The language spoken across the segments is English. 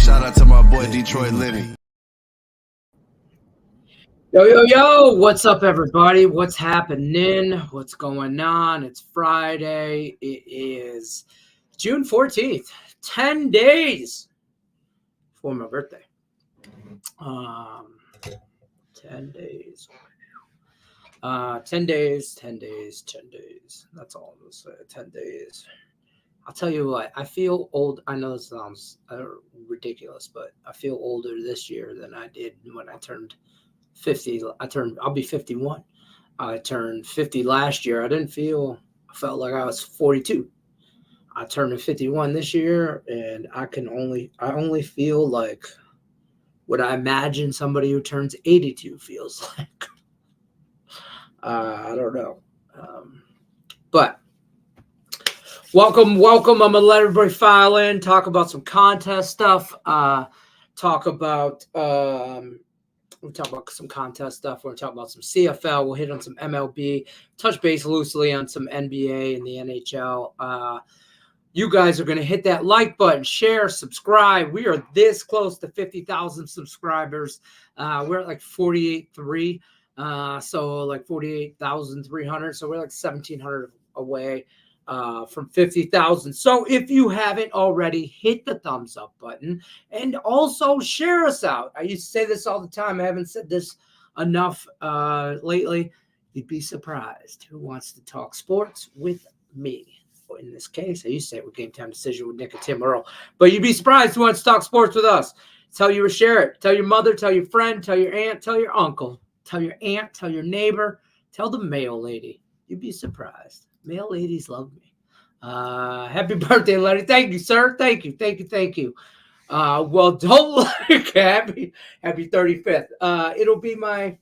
Shout out to my boy Detroit Lenny. Yo, what's up, everybody? What's happening? What's going on? It's Friday. It is June 14th, 10 days for my birthday. 10 days. 10 days. That's all I'm going to say. 10 days. I'll tell you what, I feel old. I know this sounds ridiculous, but I feel older this year than I did when I turned 50. I'll be 51. I turned 50 last year. I felt like I was 42. I turned 51 this year, and I only feel like what I imagine somebody who turns 82 feels like. I don't know. But welcome. I'm going to let everybody file in, talk about some contest stuff, talk about some contest stuff. We're going to talk about some CFL. We'll hit on some MLB, touch base loosely on some NBA and the NHL. You guys are going to hit that like button, share, subscribe. We are this close to 50,000 subscribers. We're at like 48.3. So like 48,300. So we're like 1,700 away from 50,000. So if you haven't already, hit the thumbs up button and also share us out. I used to say this all the time. I haven't said this enough lately. You'd be surprised who wants to talk sports with me. In this case, I used to say it with Game Time Decision with Nick and Tim Earl. But you'd be surprised who wants to talk sports with us. Tell you to share it. Tell your mother, tell your friend, tell your aunt, tell your uncle, tell your aunt, tell your neighbor, tell the mail lady. You'd be surprised. Mail ladies love me. Happy birthday, Lenny. Thank you, sir. Thank you. Well, don't like happy 35th. It'll be my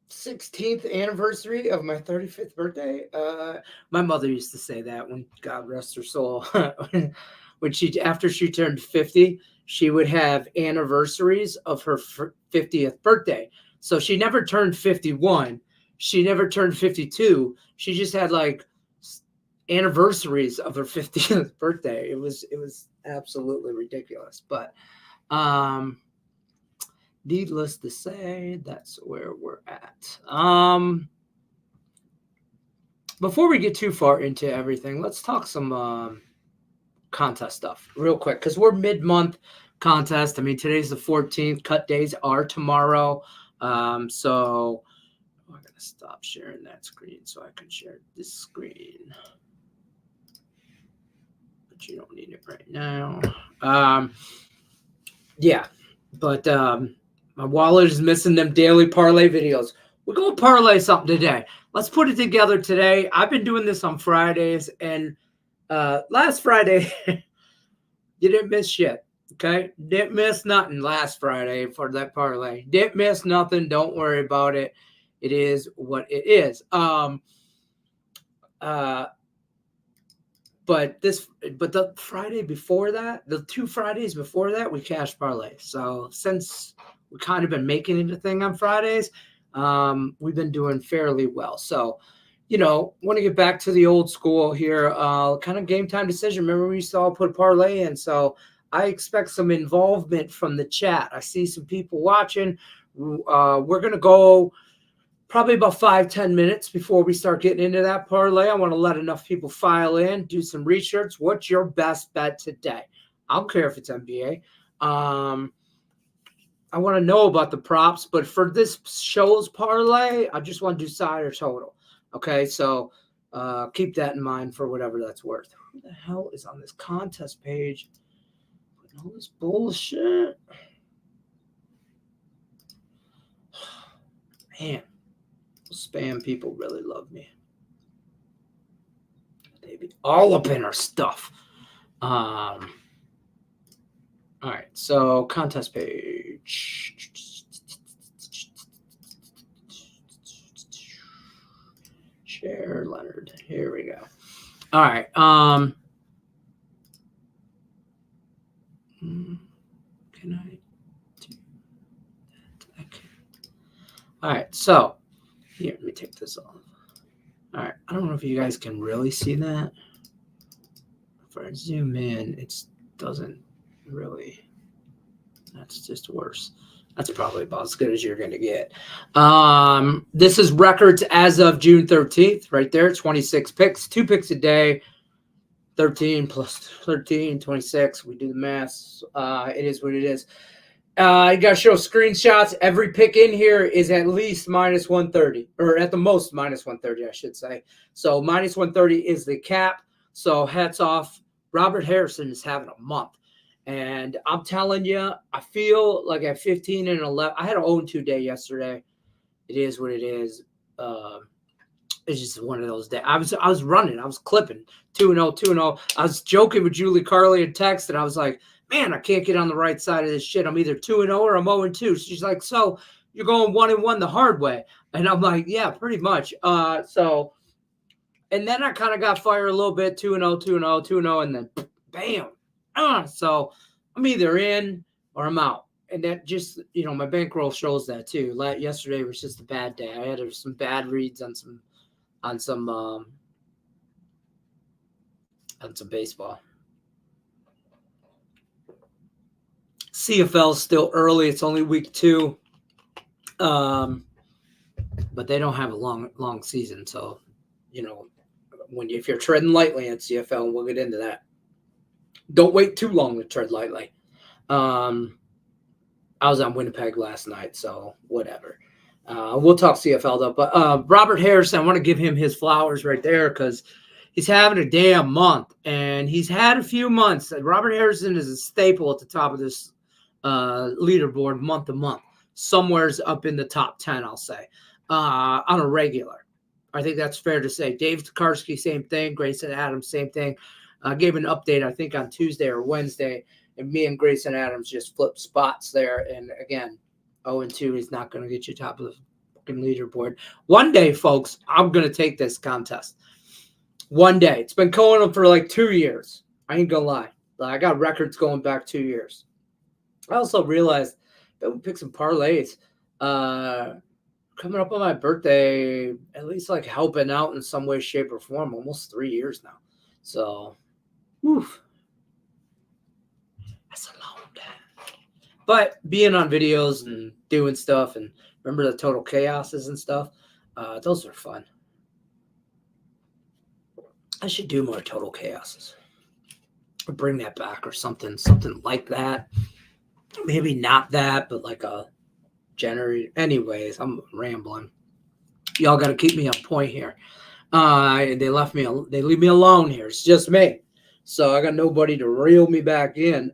16th anniversary of my 35th birthday. My mother used to say that when, God rest her soul, after she turned 50, she would have anniversaries of her 50th birthday. So she never turned 51. She never turned 52. She just had like anniversaries of her 50th birthday. It was absolutely ridiculous. But needless to say, that's where we're at. Before we get too far into everything, let's talk some contest stuff real quick, because we're mid-month contest. I mean, today's the 14th. Cut days are tomorrow. So I'm going to stop sharing that screen so I can share this screen. But you don't need it right now. Yeah, but my wallet is missing them daily parlay videos. We're going to parlay something today. Let's put it together today. I've been doing this on Fridays, and last Friday, you didn't miss shit, okay? Didn't miss nothing last Friday for that parlay. Didn't miss nothing. Don't worry about it. It is what it is. But the Friday before that, the 2 Fridays before that, we cashed parlay. So since we kind of been making it a thing on Fridays, we've been doing fairly well. So, want to get back to the old school here, kind of Game Time Decision. Remember, we used to all put a parlay in. So I expect some involvement from the chat. I see some people watching. We're going to go probably about 5-10 minutes before we start getting into that parlay. I want to let enough people file in, do some research. What's your best bet today? I don't care if it's NBA. I want to know about the props, but for this show's parlay, I just want to do side or total. Okay, so keep that in mind for whatever that's worth. Who the hell is on this contest page putting all this bullshit? Man. Spam people really love me. They be all up in our stuff. All right, so contest page. Share Leonard. Here we go. All right. Can I do that? I can. All right, so here, let me take this off. All right, I don't know if you guys can really see that. If I zoom in, it's doesn't really. That's just worse. That's probably about as good as you're going to get. This is records as of June 13th, right there. 26 picks, 2 picks a day. 13 plus 13, 26. We do the math. It is what it is. You got to show screenshots. Every pick in here is at least minus 130, or at the most minus 130, I should say. So minus 130 is the cap. So hats off. Robert Harrison is having a month. And I'm telling you, I feel like at 15 and 11, I had an 0-2 day yesterday. It is what it is. It's just one of those days. I was running. I was clipping 2-0, 2-0. I was joking with Julie Carly in text, and I was like, man, I can't get on the right side of this shit. I'm either 2-0 or I'm 0-2. She's like, so you're going 1-1 the hard way. And I'm like, yeah, pretty much. And then I kind of got fired a little bit, 2-0, 2-0, 2-0, and then bam. So I'm either in or I'm out. And that just, my bankroll shows that too. Yesterday was just a bad day. I had some bad reads on some baseball. CFL is still early. It's only week 2. But they don't have a long season. So, if you're treading lightly in CFL, and we'll get into that. Don't wait too long to tread lightly. I was on Winnipeg last night, so whatever. We'll talk CFL though. But Robert Harrison, I want to give him his flowers right there because he's having a damn month, and he's had a few months. Robert Harrison is a staple at the top of this leaderboard month to month. Somewhere's up in the top 10, I'll say, on a regular. I think that's fair to say. Dave Tokarski, same thing. Grayson Adams, same thing. I gave an update, I think, on Tuesday or Wednesday, and me and Grayson Adams just flipped spots there. And again, 0-2 is not going to get you top of the fucking leaderboard. One day, folks, I'm going to take this contest. One day. It's been going on for like 2 years. I ain't going to lie. I got records going back 2 years. I also realized that we picked some parlays coming up on my birthday, at least like helping out in some way, shape, or form. Almost 3 years now. So, oof. That's a long time. But being on videos and doing stuff, and remember the total chaoses and stuff, those are fun. I should do more total chaoses. Or bring that back or something like that. Maybe not that, but like a generator. Anyways, I'm rambling. Y'all got to keep me on point here. They leave me alone here. It's just me. So I got nobody to reel me back in.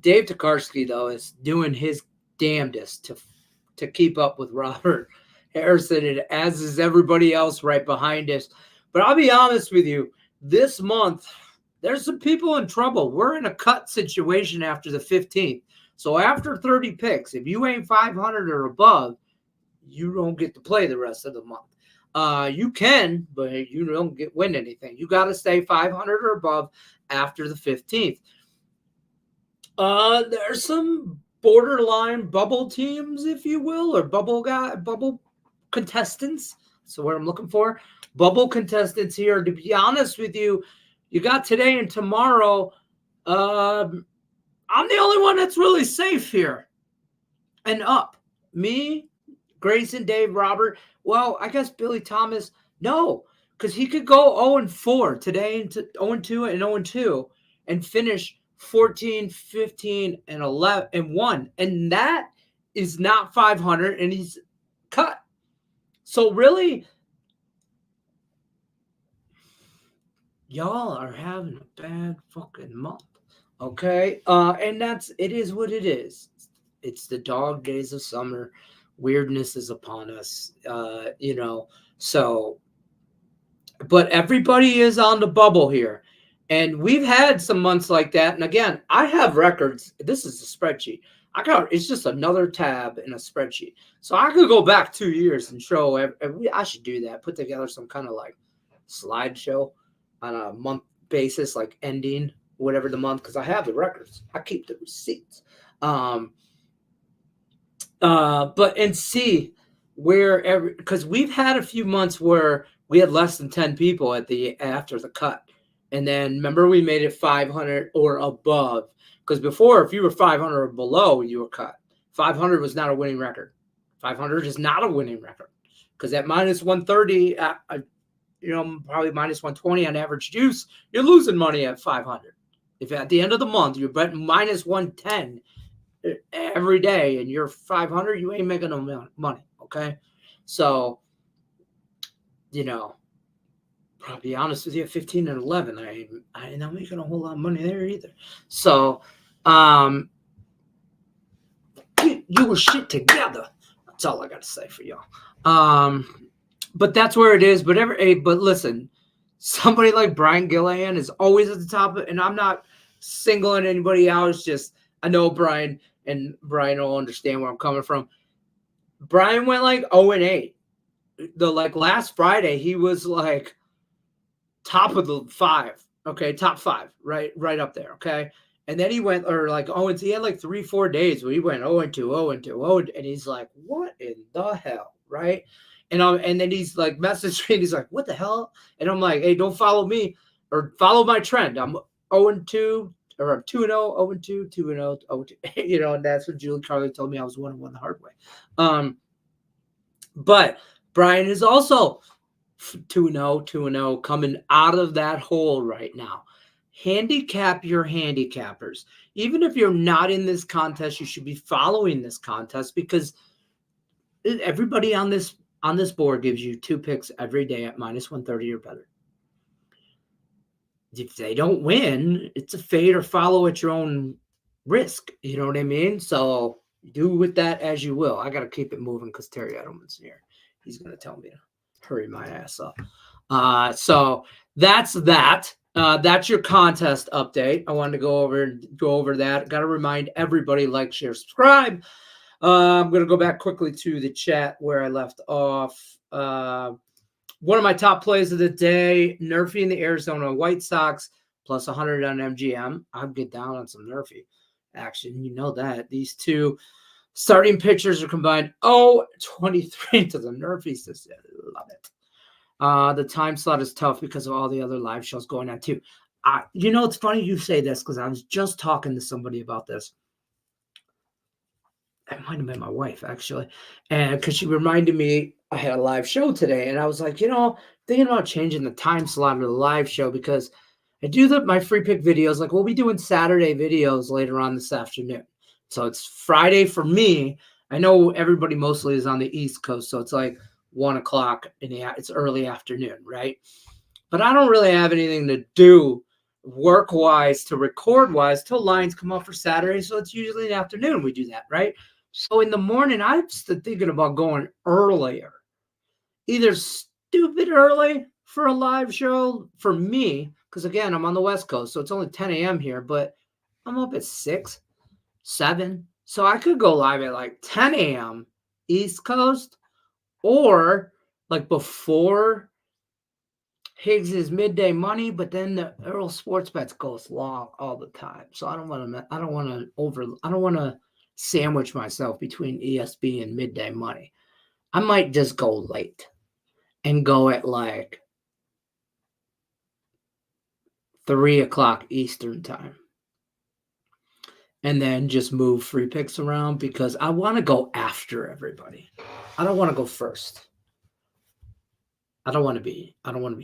Dave Tokarski, though, is doing his damnedest to keep up with Robert Harrison, as is everybody else right behind us. But I'll be honest with you, this month, there's some people in trouble. We're in a cut situation after the 15th. So after 30 picks, if you ain't 500 or above, you don't get to play the rest of the month. You can, but you don't win anything. You got to stay 500 or above after the 15th. There's some borderline bubble teams, if you will, or bubble contestants. That's the word I'm looking for. Bubble contestants here. To be honest with you, you got today and tomorrow. I'm the only one that's really safe here and up. Me, Grayson, Dave, Robert. Well, I guess Billy Thomas, no, because he could go 0-4 today, into 0-2 and 0-2, and finish 14, 15, and 11 and 1, and that is not 500, and he's cut. So really, y'all are having a bad fucking month, okay? And it is what it is. It's the dog days of summer. Weirdness is upon us, so, but everybody is on the bubble here. And we've had some months like that. And again, I have records. This is a spreadsheet. It's just another tab in a spreadsheet. So I could go back 2 years and show, I should do that. Put together some kind of like slideshow on a month basis, like ending whatever the month, because I have the records. I keep the receipts. But see because we've had a few months where we had less than 10 people after the cut, And then remember we made it 500 or above. Because before, if you were 500 or below, you were cut. 500 was not a winning record. 500 is not a winning record. Because at minus 130, probably minus 120 on average juice, you're losing money at 500. If at the end of the month you're betting minus 110 every day and you're 500, you ain't making no money. Okay. So, I'll be honest with you, 15 and 11, I ain't not making a whole lot of money there either. So, you were shit together. That's all I got to say for y'all. But that's where it is. But listen, somebody like Brian Gillihan is always at the top, and I'm not singling anybody out. It's just I know Brian, and Brian will understand where I'm coming from. Brian went like 0-8. Last Friday, he was like top of the 5. Okay, top 5, right up there. Okay. And then he went, he had like 3-4 days where he went 0-2, 0-2, 0, and he's like, what in the hell, right? And then he's like messaged me, and he's like, what the hell? And I'm like, hey, don't follow me or follow my trend. I'm 0-2, or I'm 2-0, 0-2, 2-0, 0-2. And that's what Julie Carly told me. I was 1-1 the hard way. But Brian is also 2-0, 2-0, coming out of that hole right now. Handicap your handicappers. Even if you're not in this contest, you should be following this contest because everybody on this board gives you 2 picks every day at minus 130 or better. If they don't win, it's a fade or follow at your own risk. You know what I mean? So do with that as you will. I got to keep it moving because Terry Edelman's here. He's going to tell me to hurry my ass up. So that's that. That's your contest update. I wanted to go over that. Got to remind everybody, like, share, subscribe. I'm going to go back quickly to the chat where I left off. One of my top plays of the day, Nerfy in the Arizona White Sox, plus 100 on MGM. I'll get down on some Nerfy action. You know that. These two starting pitchers are combined 23 to the Nerfies. Love it. The time slot is tough because of all the other live shows going on too. It's funny you say this because I was just talking to somebody about this. It might have been my wife, actually. And because she reminded me I had a live show today. And I was like, thinking about changing the time slot of the live show because I do my free pick videos. Like, we'll be doing Saturday videos later on this afternoon. So it's Friday for me. I know everybody mostly is on the East Coast. So it's like 1 o'clock it's early afternoon, right? But I don't really have anything to do work-wise to record-wise till lines come up for Saturday. So it's usually in the afternoon we do that, right? So in the morning, I'm still thinking about going earlier. Either stupid early for a live show for me, because again, I'm on the West Coast, so it's only 10 a.m. here, but I'm up at 6, 7. So I could go live at like 10 a.m. East Coast, or like before Higgs's midday money, but then the Earl Sports Bets goes long all the time. So I don't want to sandwich myself between ESB and midday money. I might just go late and go at like 3 o'clock Eastern time. And then just move free picks around because I want to go after everybody. I don't want to go first. I don't want to be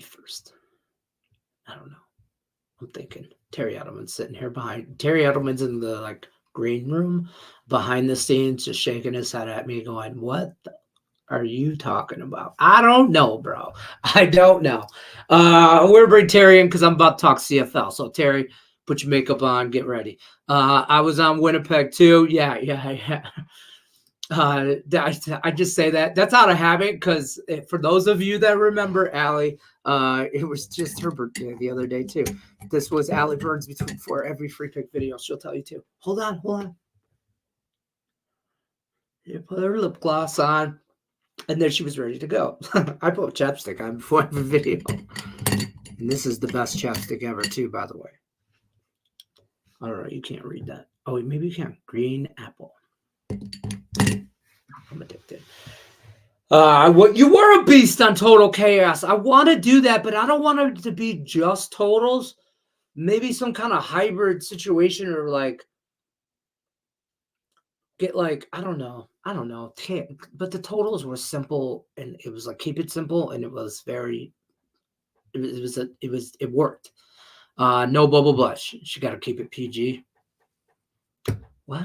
first. I don't know. I'm thinking Terry Edelman's sitting here behind. Terry Edelman's in the green room behind the scenes, just shaking his head at me going, what are you talking about? I don't know, bro. I don't know. We're going to bring Terry in because I'm about to talk CFL. So Terry, put your makeup on, get ready. I was on Winnipeg too. Yeah. I just say that. That's out of habit because for those of you that remember Allie, it was just her birthday the other day too. This was Allie Burns between for every free pick video. She'll tell you too. Hold on. You put her lip gloss on, and then she was ready to go. I put chapstick on before every video. And this is the best chapstick ever too, by the way. I don't know. You can't read that. Oh, maybe you can. Green apple. I'm addicted. What you were a beast on Total Chaos. I want to do that, but I don't want it to be just totals. Maybe some kind of hybrid situation, or like get like I don't know. But the totals were simple, and it was like keep it simple, and it was very. It worked. No bubble butt. She got to keep it PG. What?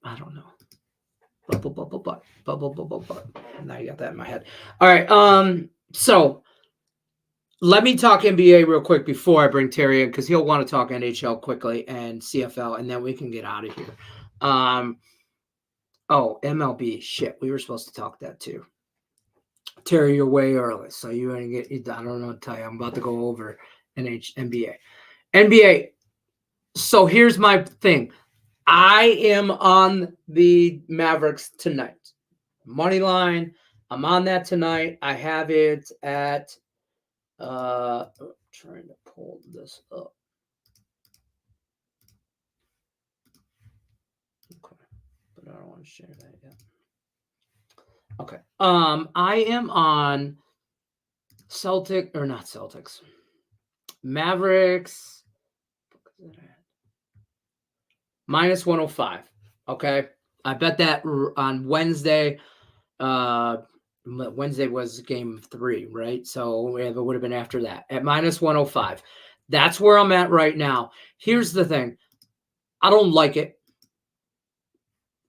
I don't know. Bubble butt. Bubble butt. Now you got that in my head. All right. So let me talk NBA real quick before I bring Terry in, because he'll want to talk NHL quickly and CFL, and then we can get out of here. Oh, MLB. Shit, we were supposed to talk that too. Terry, you're way early, so you're gonna get. I don't know what to tell you. I'm about to go over NBA. NBA. So here's my thing. I am on the Mavericks tonight. Money line. I'm on that tonight. I have it at trying to pull this up. Okay. But I don't want to share that yet. Okay. I am on Mavericks minus 105. Okay. I bet that on Wednesday. Wednesday was game 3, right? So it would have been after that at minus 105. That's where I'm at right now. Here's the thing. I don't like it.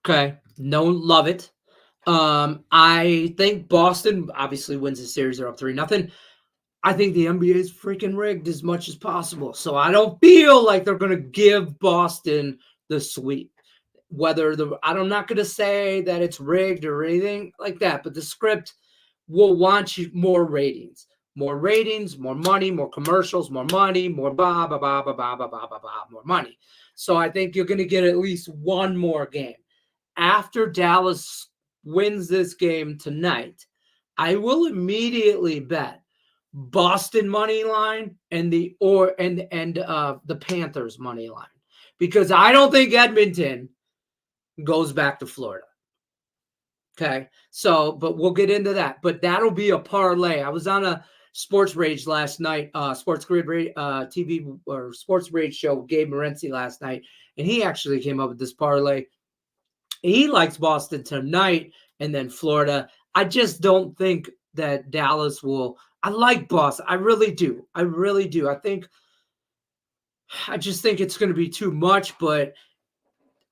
Okay. Don't love it. I think Boston obviously wins the series. They're up 3-0. I think the NBA is freaking rigged as much as possible. So I don't feel like they're going to give Boston the sweep. I'm not going to say that it's rigged or anything like that, but the script will want you more ratings, more money, more commercials, more money, more more money. So I think you're going to get at least one more game. After Dallas wins this game tonight, I will immediately bet Boston money line and the Panthers money line, because I don't think Edmonton goes back to Florida. Okay. So, but we'll get into that. But that'll be a parlay. I was on a Sports Rage last night, Sports Grid TV or Sports Rage show, Gabe Morency last night, and he actually came up with this parlay. He likes Boston tonight and then Florida. I just don't think that Dallas will. I like Boston. I really do. I just think it's going to be too much, but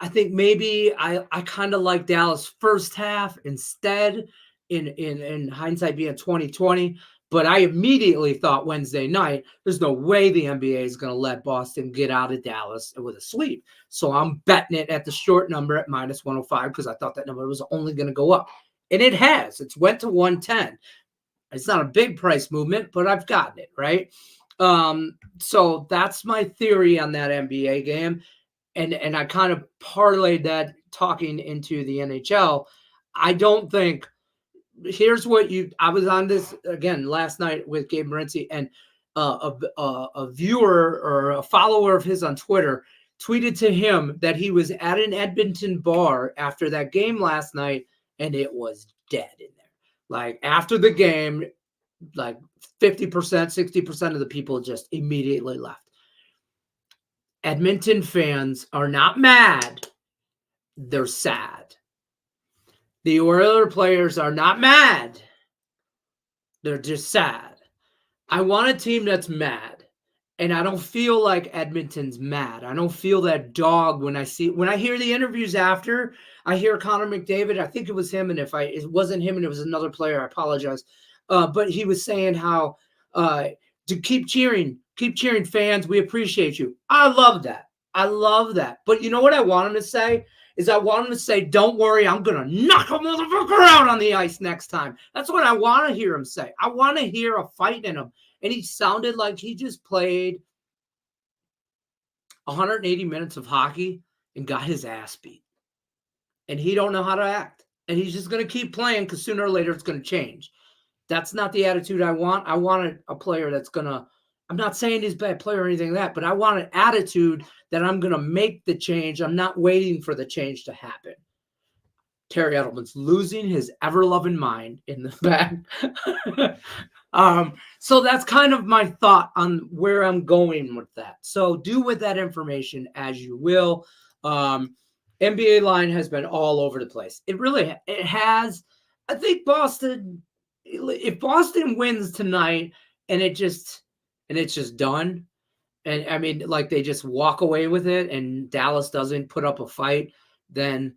I think maybe I kind of like Dallas first half instead in hindsight being 2020. But I immediately thought Wednesday night, there's no way the NBA is going to let Boston get out of Dallas with a sweep. So I'm betting it at the short number at minus 105 because I thought that number was only going to go up. And it has. It's went to 110. It's not a big price movement, but I've gotten it, right? So that's my theory on that NBA game. And I kind of parlayed that talking into the NHL. I don't think here's what I was on this again last night with Gabe Morency, and a viewer or a follower of his on Twitter tweeted to him that he was at an Edmonton bar after that game last night, and it was dead in there. Like after the game, like 50%, 60% of the people just immediately left. Edmonton fans are not mad. They're sad. The Oilers players are not mad. They're just sad. I want a team that's mad. And I don't feel like Edmonton's mad. I don't feel that dog when I hear the interviews after. I hear Connor McDavid. I think it was him. And if it wasn't him and it was another player, I apologize. But he was saying how to keep cheering fans. We appreciate you. I love that. But you know what I want him to say? I want him to say, don't worry, I'm going to knock a motherfucker out on the ice next time. That's what I want to hear him say. I want to hear a fight in him. And he sounded like he just played 180 minutes of hockey and got his ass beat. And he don't know how to act. And he's just going to keep playing because sooner or later it's going to change. That's not the attitude I want. I want a player that's going to, I'm not saying he's a bad player or anything like that, but I want an attitude that I'm going to make the change. I'm not waiting for the change to happen. Terry Edelman's losing his ever-loving mind in the back. So that's kind of my thought on where I'm going with that. So do with that information as you will. NBA line has been all over the place. It has. I think Boston, if Boston wins tonight and it's just done, and I mean, like they just walk away with it and Dallas doesn't put up a fight, then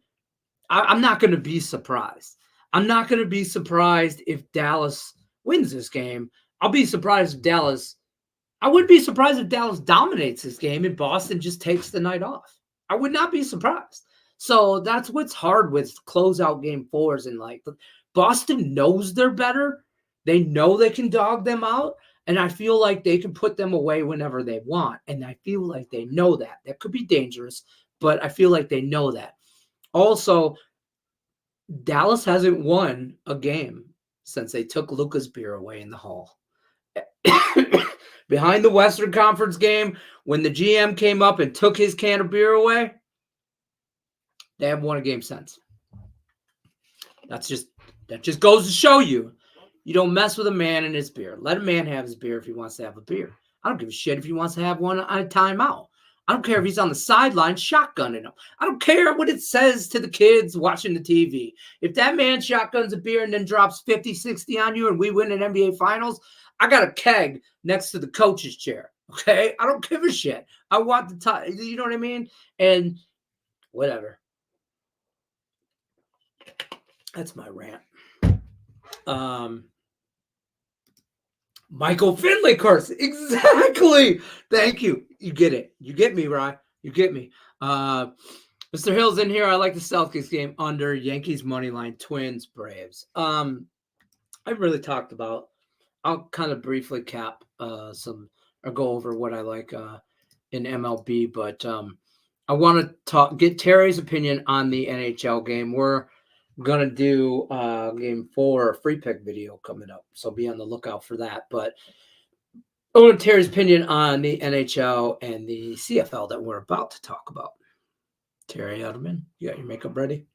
I'm not going to be surprised. I'm not going to be surprised if Dallas wins this game. I'll be surprised if Dallas. I would be surprised if Dallas dominates this game and Boston just takes the night off. I would not be surprised. So that's what's hard with closeout game fours. And like Boston knows they're better. They know they can dog them out. And I feel like they can put them away whenever they want. And I feel like they know that. That could be dangerous, but I feel like they know that. Also, Dallas hasn't won a game since they took Luka's beer away in the hall. Behind the Western Conference game, when the GM came up and took his can of beer away, they haven't won a game since. That just goes to show you don't mess with a man and his beer. Let a man have his beer if he wants to have a beer. I don't give a shit if he wants to have one on a timeout. I don't care if he's on the sideline shotgunning them. I don't care what it says to the kids watching the TV. If that man shotguns a beer and then drops 50, 60 on you and we win an NBA Finals, I got a keg next to the coach's chair. Okay? I don't give a shit. I want the time. You know what I mean? And whatever. That's my rant. Michael Finley curse. Exactly. Thank you. You get it. You get me, Rye. You get me. Mr. Hill's in here. I like the Celtics game under Yankees money line, Twins, Braves. I really talked about. I'll kind of briefly cap or go over what I like in MLB, but I want to get Terry's opinion on the NHL game. We're gonna do game 4 free pick video coming up, so be on the lookout for that. But I want Terry's opinion on the NHL and the CFL that we're about to talk about. Terry Edelman, you got your makeup ready?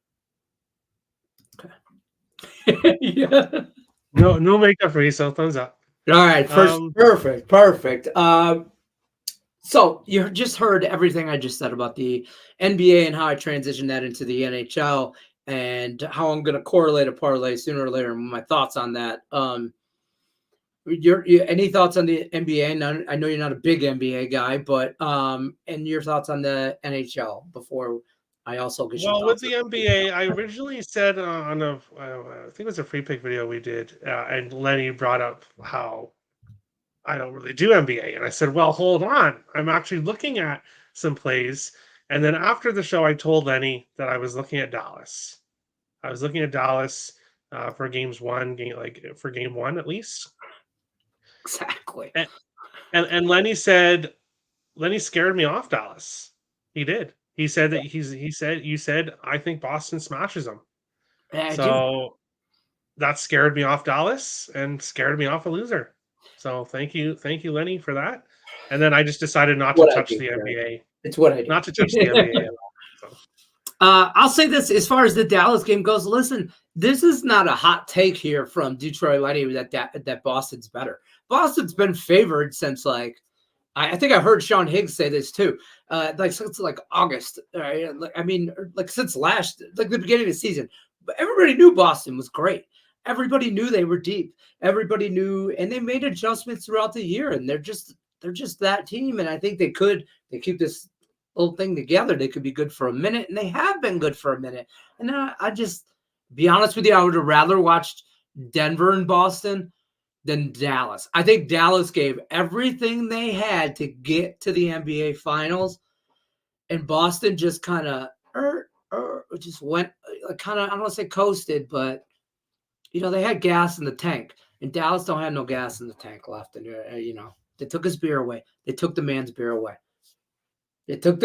Okay. Yeah. No makeup for you, so thumbs up. All right, first, perfect. So you just heard everything I just said about the NBA and how I transitioned that into the NHL and how I'm going to correlate a parlay sooner or later. My thoughts on that. Any thoughts on the NBA? Now, I know you're not a big NBA guy, but and your thoughts on the NHL before I also get your with thoughts. the NBA, I originally said on I think it was a free pick video we did, and Lenny brought up how I don't really do NBA, and I said, well, hold on, I'm actually looking at some plays. And then after the show, I told Lenny that I was looking at Dallas. I was looking at Dallas for game one at least. Exactly. And Lenny said, Lenny scared me off Dallas. He did. He said that you said, I think Boston smashes them. Yeah, so that scared me off Dallas and scared me off a loser. So thank you, Lenny, for that. And then I just decided not to touch the NBA. It's what I do. Not to touch the NBA at all. So. I'll say this as far as the Dallas game goes. Listen, this is not a hot take here from Detroit Lenny that Boston's better. Boston's been favored since I think I heard Sean Higgs say this too. Since August. Right? I mean, since the beginning of the season. But everybody knew Boston was great. Everybody knew they were deep. Everybody knew, and they made adjustments throughout the year. And they're just that team. And I think they keep this little thing together. They could be good for a minute, and they have been good for a minute. And I just be honest with you, I would have rather watched Denver and Boston than Dallas. I think Dallas gave everything they had to get to the NBA Finals, and Boston just kind of just went kind of, I don't want to say coasted, but they had gas in the tank, and Dallas don't have no gas in the tank left. And they took his beer away. They took the man's beer away. They took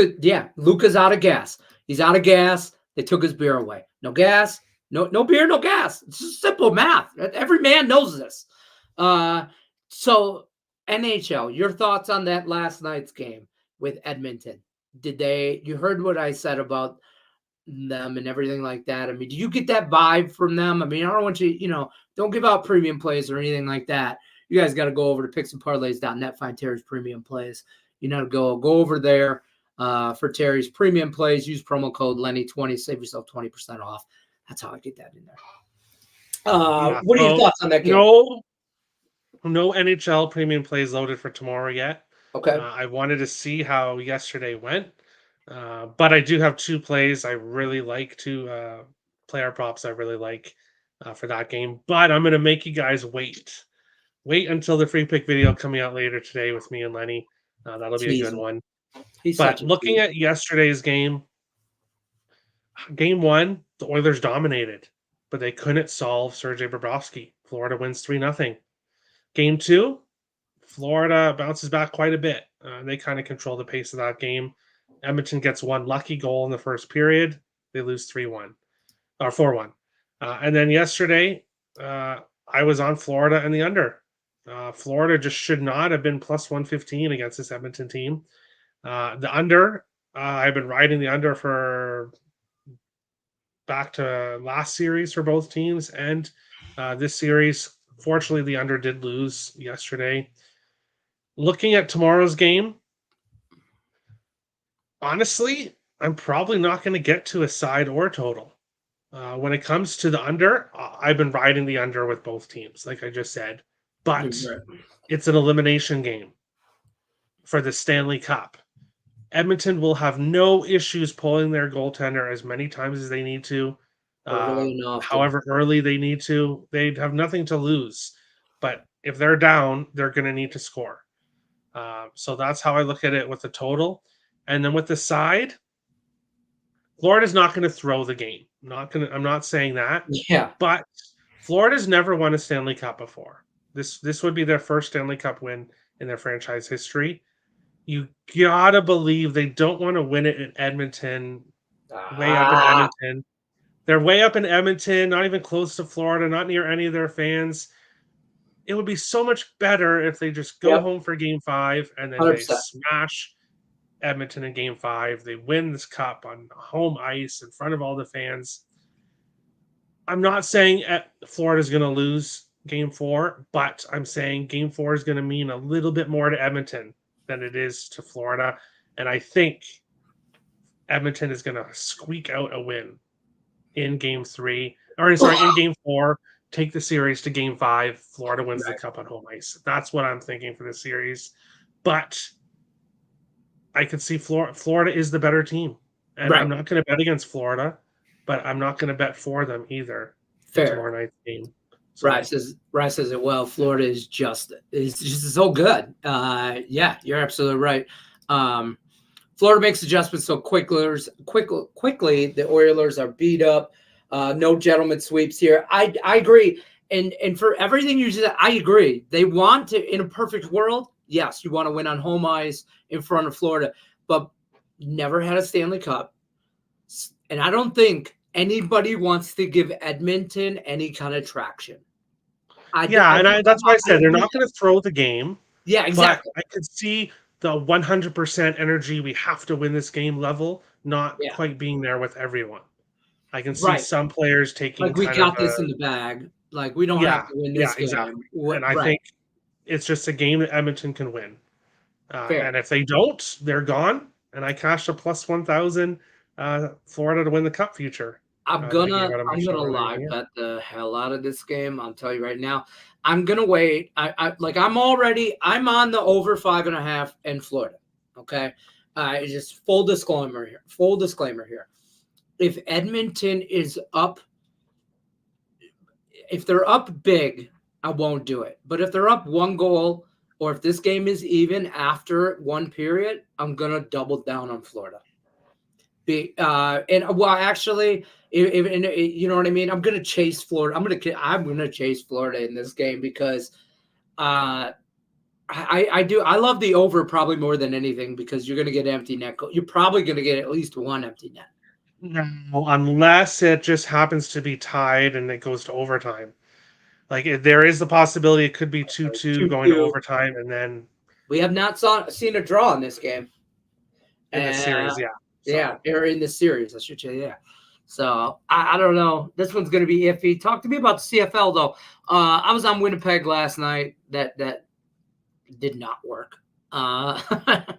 Luka's out of gas. He's out of gas. They took his beer away. No gas, no beer, no gas. It's just simple math. Every man knows this. So NHL, your thoughts on that last night's game with Edmonton? You heard what I said about them and everything like that. I mean, do you get that vibe from them? I mean, I don't want you, don't give out premium plays or anything like that. You guys got to go over to picksandparlays.net, find Terry's premium plays. Go over there for Terry's premium plays. Use promo code Lenny20, save yourself 20% off. That's how I get that in there. What are your thoughts on that game? No NHL premium plays loaded for tomorrow yet. Okay. I wanted to see how yesterday went. But I do have 2 plays I really like to player props I really like for that game. But I'm going to make you guys wait until the free pick video coming out later today with me and Lenny. That'll be a good one. But looking at yesterday's game 1, the Oilers dominated, but they couldn't solve Sergei Bobrovsky. Florida wins 3-0. Game 2, Florida bounces back quite a bit. They kind of control the pace of that game. Edmonton gets 1 lucky goal in the first period. They lose 3-1 or 4-1. And then yesterday, I was on Florida and the under. Florida just should not have been plus 115 against this Edmonton team. The under, I've been riding the under for back to last series for both teams and this series. Fortunately, the under did lose yesterday. Looking at tomorrow's game, honestly, I'm probably not going to get to a side or total. When it comes to the under, I've been riding the under with both teams, like I just said. But it's an elimination game for the Stanley Cup. Edmonton will have no issues pulling their goaltender as many times as they need to. However early they need to. They have nothing to lose. But if they're down, they're going to need to score. So that's how I look at it with the total. And then with the side, Florida's not going to throw the game. I'm not saying that. Yeah. But Florida's never won a Stanley Cup before. This would be their first Stanley Cup win in their franchise history. You gotta believe they don't want to win it in Edmonton, way up in Edmonton. They're way up in Edmonton, not even close to Florida, not near any of their fans. It would be so much better if they just go home for Game 5 and then 100%. They smash Edmonton in Game 5. They win this cup on home ice in front of all the fans. I'm not saying Florida's going to lose Game 4, but I'm saying Game 4 is going to mean a little bit more to Edmonton than it is to Florida. And I think Edmonton is going to squeak out a win in Game 3, in Game 4, take the series to Game 5. Florida wins the cup on home ice. That's what I'm thinking for the series. But I could see Florida is the better team. And I'm not going to bet against Florida, but I'm not going to bet for them either. Fair. Tomorrow night's game. So. Rye says it well. Florida is just so good. Yeah, you're absolutely right. Florida makes adjustments so quickly. The Oilers are beat up. No gentleman sweeps here. I agree. And for everything you said, I agree. They want to, in a perfect world, yes, you want to win on home ice in front of Florida, but never had a Stanley Cup. And I don't think anybody wants to give Edmonton any kind of traction. That's why I said they're not going to throw the game. Yeah, exactly. But I could see the 100% energy, we have to win this game level, not quite being there with everyone. I can see some players taking we got this in the bag. Like, we don't have to win this game. Exactly. And I think it's just a game that Edmonton can win. And if they don't, they're gone. And I cashed a plus 1,000 Florida to win the cup future. I'm gonna live bet the hell out of this game. I'll tell you right now. I'm gonna wait. I'm on the over 5.5 in Florida. Okay. Just full disclaimer here. If Edmonton is up, if they're up big, I won't do it. But if they're up 1 goal, or if this game is even after 1 period, I'm gonna double down on Florida. Actually, you know what I mean. I'm gonna chase Florida. I'm gonna chase Florida in this game because I love the over probably more than anything because you're gonna get empty net. You're probably gonna get at least 1 empty net. No, unless it just happens to be tied and it goes to overtime. Like there is the possibility it could be 2-2 going to overtime, and then we have not seen a draw in this game. In the series, So. Yeah, or in the series, I should say. Yeah. So I don't know. This one's going to be iffy. Talk to me about the CFL though. I was on Winnipeg last night. That did not work. I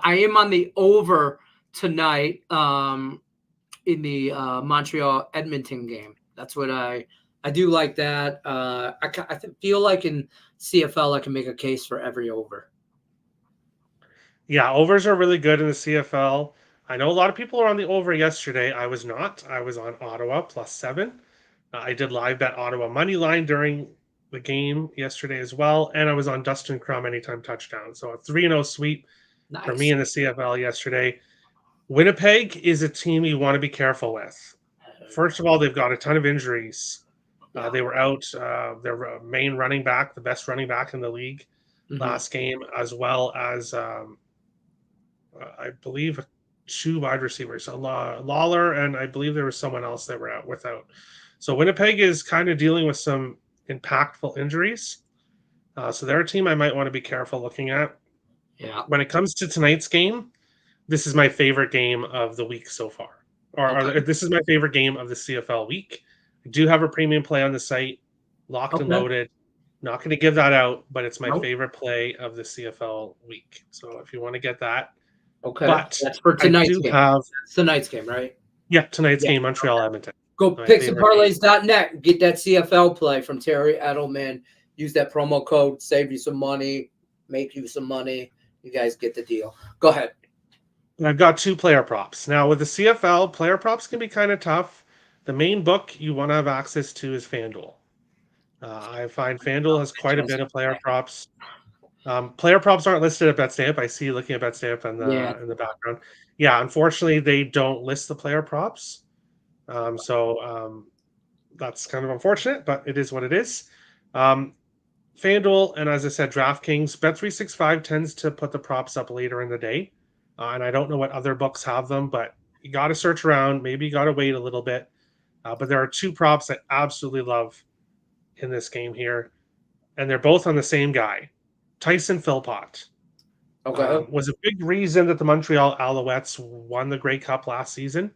am on the over tonight in the Montreal Edmonton game. That's what I do like that. I feel like in CFL I can make a case for every over. Yeah, overs are really good in the CFL. I know a lot of people are on the over yesterday. I was not. I was on Ottawa +7. I did live bet Ottawa money line during the game yesterday as well, and I was on Dustin Crum anytime touchdown. So a 3-0 sweep for me Nice. in the CFL yesterday. Winnipeg is a team you want to be careful with. First of all, they've got a ton of injuries. Yeah. They were out their main running back, the best running back in the league last game, as well as I believe 2 wide receivers, Lawler, and I believe there was someone else that were out without. So Winnipeg is kind of dealing with some impactful injuries. So they're a team I might want to be careful looking at. Yeah. When it comes to tonight's game, this is my favorite game of the week so far. Or this is my favorite game of the CFL week. I do have a premium play on the site, locked and loaded. Not going to give that out, but it's my favorite play of the CFL week. So if you want to get that. Okay. But that's for tonight's game. That's tonight's game, right? Yeah, tonight's game, Montreal Edmonton. Go picksandparlays.net. Get that CFL play from Terry Edelman. Use that promo code, save you some money, make you some money. You guys get the deal. Go ahead. I've got 2 player props. Now, with the CFL, player props can be kind of tough. The main book you want to have access to is FanDuel. I find FanDuel has quite a bit of player props. Player props aren't listed at BetStamp. I see you looking at BetStamp in the background. Yeah, unfortunately, they don't list the player props. So that's kind of unfortunate, but it is what it is. FanDuel, and as I said, DraftKings, Bet365 tends to put the props up later in the day. And I don't know what other books have them, but you got to search around. Maybe you got to wait a little bit. But there are 2 props I absolutely love in this game here. And they're both on the same guy, Tyson Philpott. Was a big reason that the Montreal Alouettes won the Grey Cup last season.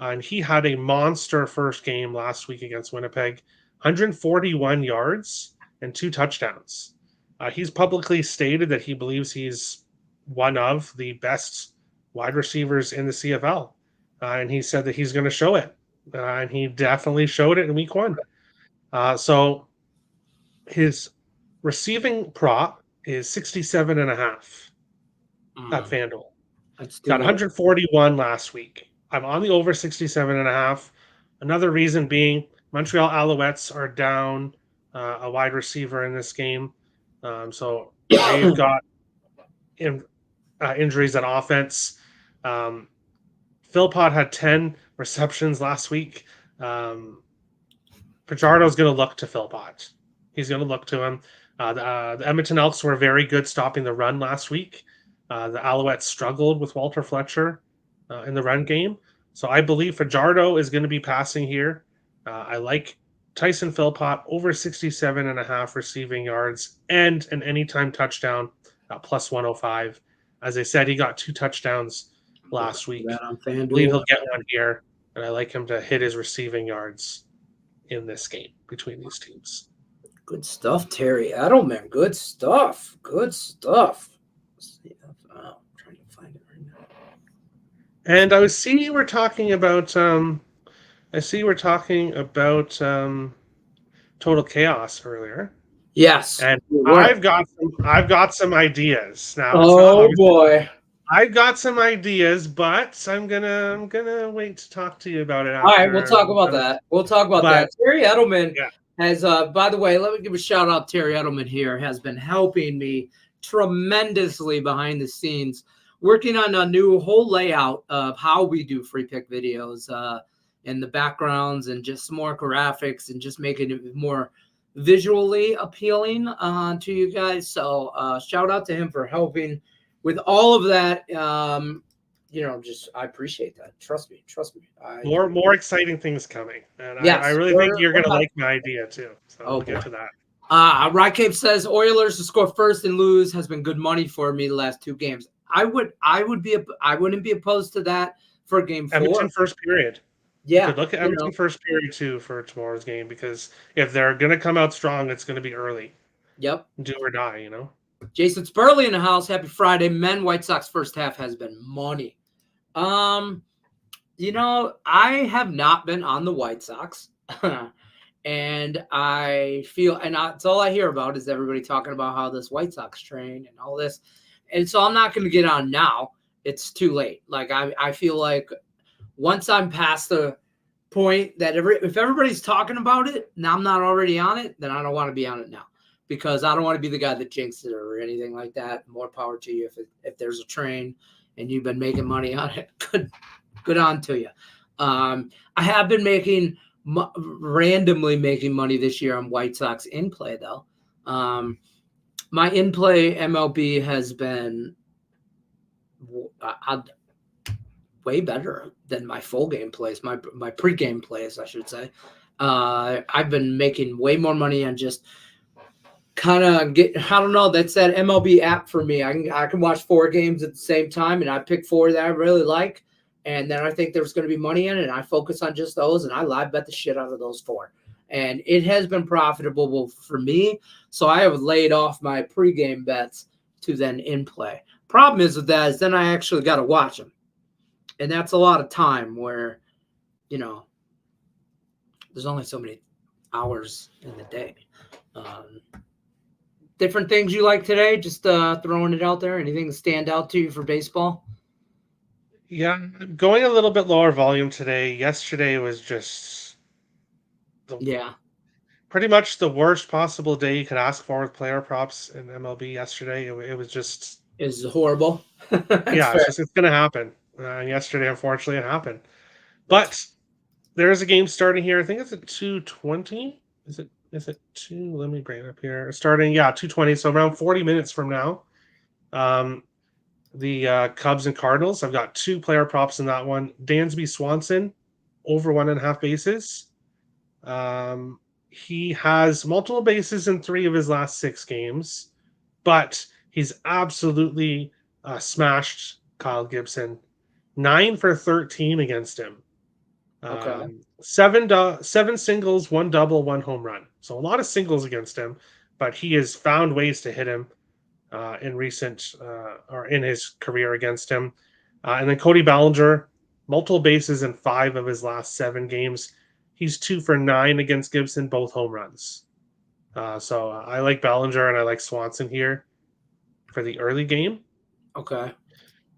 And he had a monster first game last week against Winnipeg, 141 yards and 2 touchdowns. He's publicly stated that he believes he's one of the best wide receivers in the CFL. And he said that he's going to show it. And he definitely showed it in week 1. So his receiving prop is 67.5 at FanDuel. Got 141 last week. I'm on the over 67.5. Another reason being Montreal Alouettes are down a wide receiver in this game. So they've got injuries on offense. Philpott had 10 receptions last week. Fajardo's going to look to Philpott. He's going to look to him. The Edmonton Elks were very good stopping the run last week. The Alouettes struggled with Walter Fletcher in the run game. So I believe Fajardo is going to be passing here. I like Tyson Philpott over 67.5 receiving yards and an anytime touchdown plus 105. As I said, he got 2 touchdowns last week. I believe he'll get one here, and I like him to hit his receiving yards in this game between these teams. Good stuff, Terry Edelman. Good stuff. Good stuff. I'm trying to find it right now. And I see you were talking about Total Chaos earlier. Yes. And I've got some ideas now. Oh boy. I've got some ideas, but I'm gonna wait to talk to you about it. All right, we'll talk about that. We'll talk about that. Terry Edelman has, by the way, let me give a shout out. Terry Edelman here has been helping me tremendously behind the scenes, working on a new whole layout of how we do free pick videos, and the backgrounds and just more graphics and just making it more visually appealing to you guys. So shout out to him for helping with all of that. I appreciate that. Trust me. More exciting things coming. And I really think you're going to like my idea too. So we'll get to that. Rycape says Oilers to score first and lose has been good money for me the last 2 games. I wouldn't be opposed to that for game 4. Edmonton first period. You Yeah, could look at Edmonton first period too for tomorrow's game, because if they're going to come out strong, it's going to be early. Yep. Do or die, you know. Jason Spurley in the house. Happy Friday, men. White Sox first half has been money. You know, I have not been on the White Sox, and I feel, and that's all I hear about is everybody talking about how this White Sox train and all this, and so I'm not going to get on now. It's too late. Like I feel like once I'm past the point that if everybody's talking about it and I'm not already on it, then I don't want to be on it now, because I don't want to be the guy that jinxes it or anything like that. More power to you if there's a train and you've been making money on it. Good on to you. I have been randomly making money this year on White Sox in play though. My in play MLB has been way better than my full game plays, my pre-game plays, I should say. I've been making way more money on just kind of I don't know, that's that MLB app for me. I can watch 4 games at the same time, and I pick 4 that I really like, and then I think there's going to be money in it, and I focus on just those, and I live bet the shit out of those 4. And it has been profitable for me, so I have laid off my pre-game bets to then in play. Problem is with that is then I actually got to watch them. And that's a lot of time where, you know, there's only so many hours in the day. Different things you like today? Just throwing it out there. Anything stand out to you for baseball? Yeah, going a little bit lower volume today. Yesterday was just pretty much the worst possible day you could ask for with player props in MLB yesterday. It was just... Is horrible. Yeah, it's going to happen. Yesterday, unfortunately, it happened. But there is a game starting here. I think it's at 2:20. Is it 2? Let me bring it up here. Starting, 2:20. So around 40 minutes from now. The Cubs and Cardinals. I've got 2 player props in that one. Dansby Swanson, over 1.5 bases. He has multiple bases in 3 of his last 6 games, but he's absolutely smashed Kyle Gibson. 9 for 13 against him. Okay. 7 singles, 1 double, 1 home run. So a lot of singles against him, but he has found ways to hit him in recent or in his career against him. And then Cody Bellinger, multiple bases in 5 of his last 7 games. He's 2 for 9 against Gibson, both home runs. So I like Bellinger and I like Swanson here for the early game. Okay.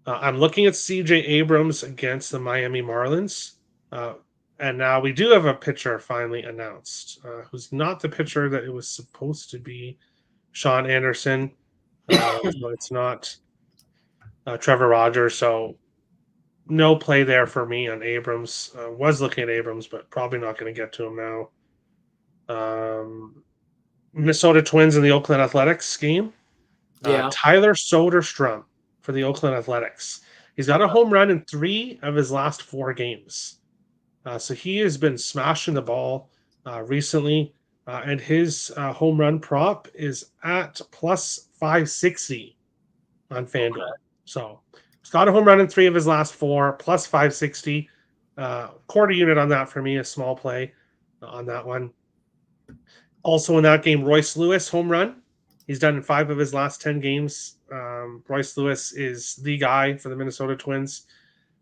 I'm looking at CJ Abrams against the Miami Marlins. And now we do have a pitcher finally announced, who's not the pitcher that it was supposed to be, Sean Anderson. So it's not Trevor Rogers. So no play there for me on Abrams. Was looking at Abrams, but probably not going to get to him now. Minnesota Twins and the Oakland Athletics game. Tyler Soderstrom for the Oakland Athletics. He's got a home run in 3 of his last 4 games. So he has been smashing the ball recently, and his home run prop is at plus 560 on FanDuel. Okay. So he's got a home run in 3 of his last 4, plus 560. Quarter unit on that for me, a small play on that one. Also in that game, Royce Lewis, home run. He's done in 5 of his last 10 games. Royce Lewis is the guy for the Minnesota Twins.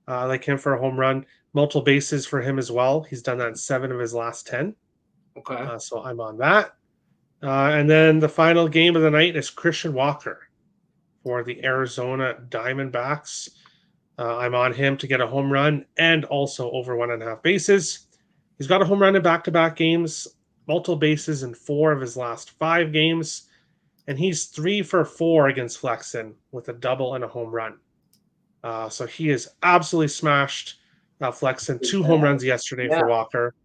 I like him for a home run. Multiple bases for him as well. He's done that in 7 of his last 10. Okay. So I'm on that. And then the final game of the night is Christian Walker for the Arizona Diamondbacks. I'm on him to get a home run and also over 1.5 bases. He's got a home run in back-to-back games, multiple bases in 4 of his last 5 games. And he's 3 for 4 against Flexen with a double and a home run. So he is absolutely smashed Flexen. 2 home runs yesterday for Walker.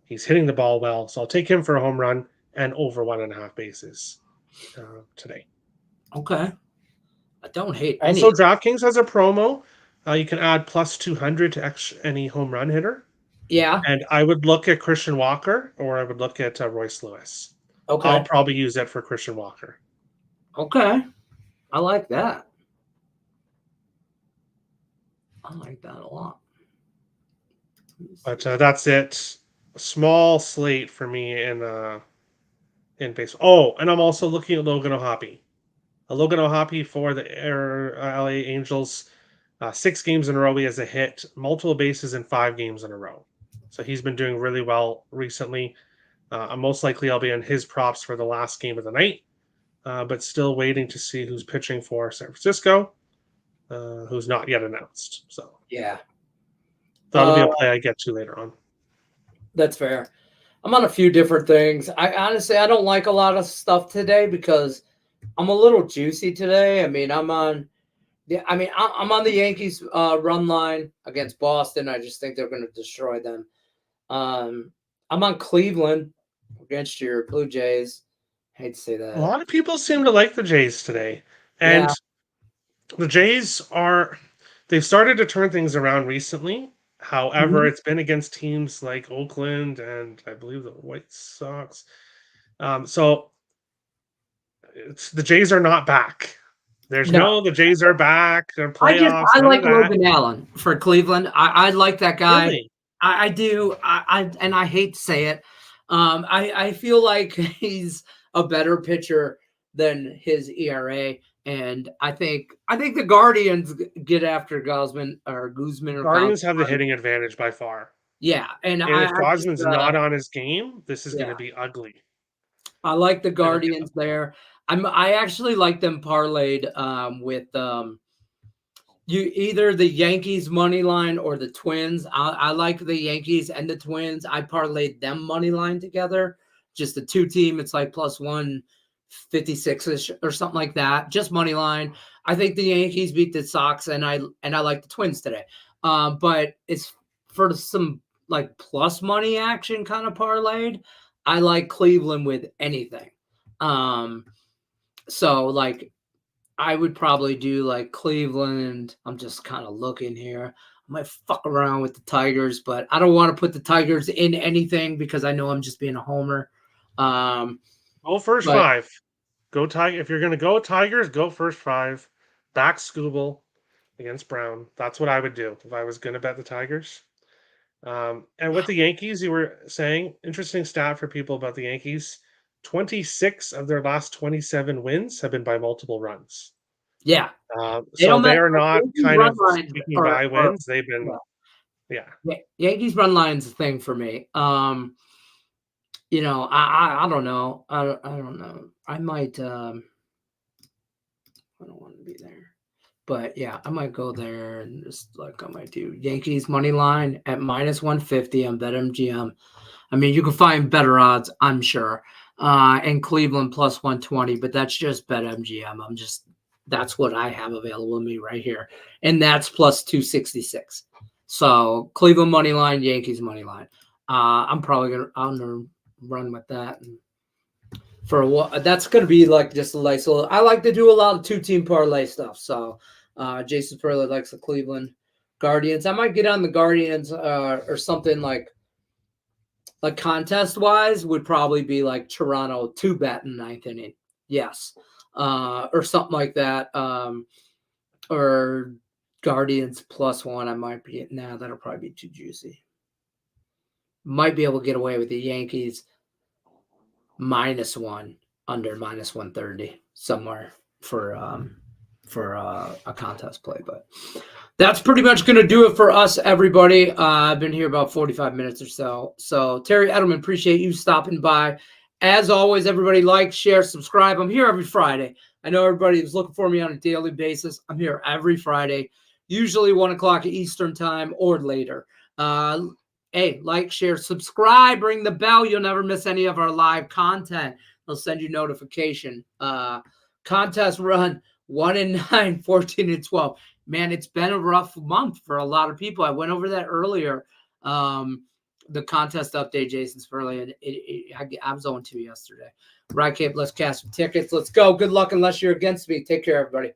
He's hitting the ball well. So I'll take him for a home run and over 1.5 bases today. Okay. I don't hate any. Also, DraftKings has a promo. You can add plus 200 to any home run hitter. Yeah. And I would look at Christian Walker or I would look at Royce Lewis. Okay. I'll probably use that for Christian Walker. Okay. I like that. I like that a lot. But that's it. A small slate for me in baseball. Oh, and I'm also looking at Logan O'Hoppe. Logan O'Hoppe for the LA Angels. 6 games in a row he has a hit, multiple bases in 5 games in a row. So he's been doing really well recently. Most likely I'll be on his props for the last game of the night, but still waiting to see who's pitching for San Francisco, who's not yet announced. So Yeah. that'll be a play I get to later on. That's fair. I'm on a few different things. I honestly, I don't like a lot of stuff today because I'm a little juicy today. I mean, I'm on the Yankees run line against Boston. I just think they're going to destroy them. I'm on Cleveland against your Blue Jays. I hate to say that. A lot of people seem to like the Jays today. And the Jays they've started to turn things around recently. However, it's been against teams like Oakland and I believe the White Sox. So the Jays are not back. The Jays are back. They're playoffs. I like Logan Allen for Cleveland. I like that guy. Really? I do. And I hate to say it. I feel like he's a better pitcher than his ERA. And I think the Guardians get after Guzman. Guardians have the hitting advantage by far. Yeah, and if Guzman's not on his game, this is going to be ugly. I like the Guardians there. I actually like them parlayed with either the Yankees money line or the Twins. I like the Yankees and the Twins. I parlayed them money line together. Just the 2 team. It's like plus 156-ish or something like that. Just money line. I think the Yankees beat the Sox, and I like the Twins today. But it's for some like plus money action kind of parlayed. I like Cleveland with anything. So like I would probably do like Cleveland. I'm just kind of looking here. I might fuck around with the Tigers, but I don't want to put the Tigers in anything because I know I'm just being a homer. Go first 5. Go Tiger. If you're going to go Tigers, go first 5. Back Scooble against Brown. That's what I would do if I was going to bet the Tigers. And with the Yankees, you were saying, interesting stat for people about the Yankees. 26 of their last 27 wins have been by multiple runs. Yeah. So they are not kind of speaking by wins. They've been, Yankees run line's a thing for me. I don't know. I don't know. I might. I don't want to be there. But yeah, I might go there and just like I might do Yankees money line at minus 150 on BetMGM. I mean, you can find better odds, I'm sure. And Cleveland plus 120, but that's just BetMGM. That's what I have available to me right here. And that's plus 266. So Cleveland money line, Yankees money line. I'm gonna run with that. And for a while, that's gonna be like just a nice little. I like to do a lot of 2-team parlay stuff. So Jason really likes the Cleveland Guardians. I might get on the Guardians or something like contest wise would probably be like Toronto 2-bet in 9th inning. Yes. Or something like that. Or Guardians plus 1. I might be that'll probably be too juicy. Might be able to get away with the Yankees minus 1 under minus 130 somewhere for a contest play. But that's pretty much going to do it for us, everybody. I've been here about 45 minutes or so. So Terry Edelman, appreciate you stopping by. As always, everybody like, share, subscribe. I'm here every Friday. I know everybody is looking for me on a daily basis. I'm here every Friday, usually 1 o'clock Eastern time or later. Hey, like, share, subscribe, ring the bell. You'll never miss any of our live content. They'll send you notification. Contest run 1-9, 14-12. Man, it's been a rough month for a lot of people. I went over that earlier. The contest update, Jason Spurley, and I was 0-2 yesterday. Right, Cape, let's cash some tickets. Let's go. Good luck unless you're against me. Take care, everybody.